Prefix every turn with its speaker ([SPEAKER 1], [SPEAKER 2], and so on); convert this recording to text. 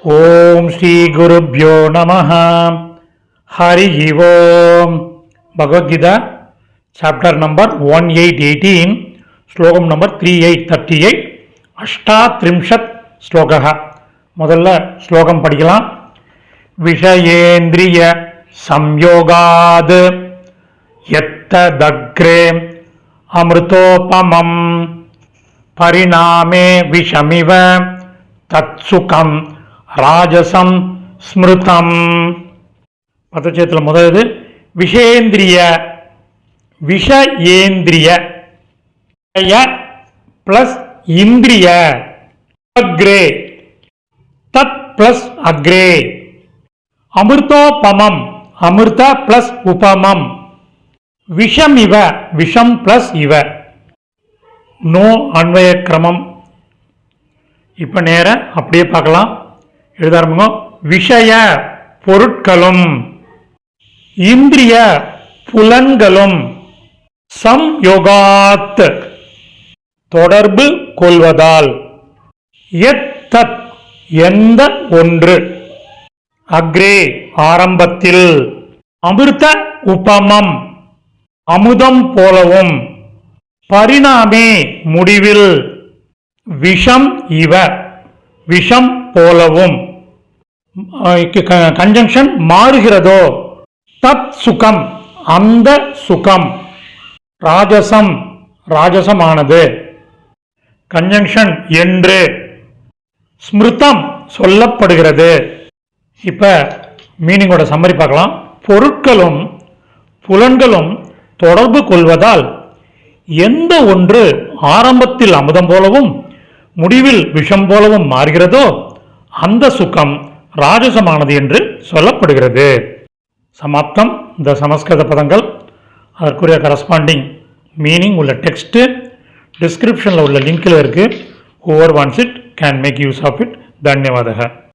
[SPEAKER 1] ஓம் ஸ்ரீ குருப்யோ நமஹ. ஹரி ஓம். Bhagavad Gita chapter number 1818 ஸ்லோகம் number 3838 அஷ்டாத்ரிம்ஷத் ஸ்லோகः. முதல்ல ஸ்லோகம் படிக்கலாம். விஷயேந்திரிய சம்யோகாத் யத்ததக்ரே அமிர்தோபமம் பரிணாமே விஷமிவ தத்சுகம் ராஜசம் ஸ்மிருதம். பதச்சேத்தில் முதலது விஷேந்திரிய. விஷயேந்திரிய பிளஸ் இந்திரிய அக்ரே தத் பிளஸ் அக்ரே. அமிர்தோபமம் அமிர்த பிளஸ் உபமம். விஷம் இவ விஷம் பிளஸ் இவ. நோ அன்வய கிரமம். இப்போ நேர அப்படியே பார்க்கலாம். எழுத ஆரம்பிங்க. விஷய பொருட்களும் இந்திரிய புலன்களும் சம்யோகாத் தொடர்பு கொள்வதால் எத்தத் எந்த ஒன்று அக்ரே ஆரம்பத்தில் அமிர்த உபமம் அமுதம் போலவும் பரிணாமே முடிவில் விஷம் இவ விஷம் போலவும் கன்ஜங்ஷன் மாறுகிறதோ தத் சுகம் அந்த சுகம் ராஜசம் ராஜசமானது கன்ஜங்ஷன் என்று ஸ்மிருதம் சொல்லப்படுகிறது. இப்போ மீனிங்கோட சம்மரி பார்க்கலாம். பொருட்களும் புலன்களும் தொடர்பு கொள்வதால் எந்த ஒன்று ஆரம்பத்தில் அமுதம் போலவும் முடிவில் விஷம் போலவும் மாறுகிறதோ அந்த சுகம் ராஜசமானது என்று சொல்லப்படுகிறது. சமாப்தம். இந்த சமஸ்கிருத பதங்கள் அதற்குரிய கரஸ்பாண்டிங் மீனிங் உள்ள டெக்ஸ்ட்டு டிஸ்கிரிப்ஷனில் உள்ள லிங்கில் இருக்குது. Whoever wants it can make use of it. தன்யவாதக.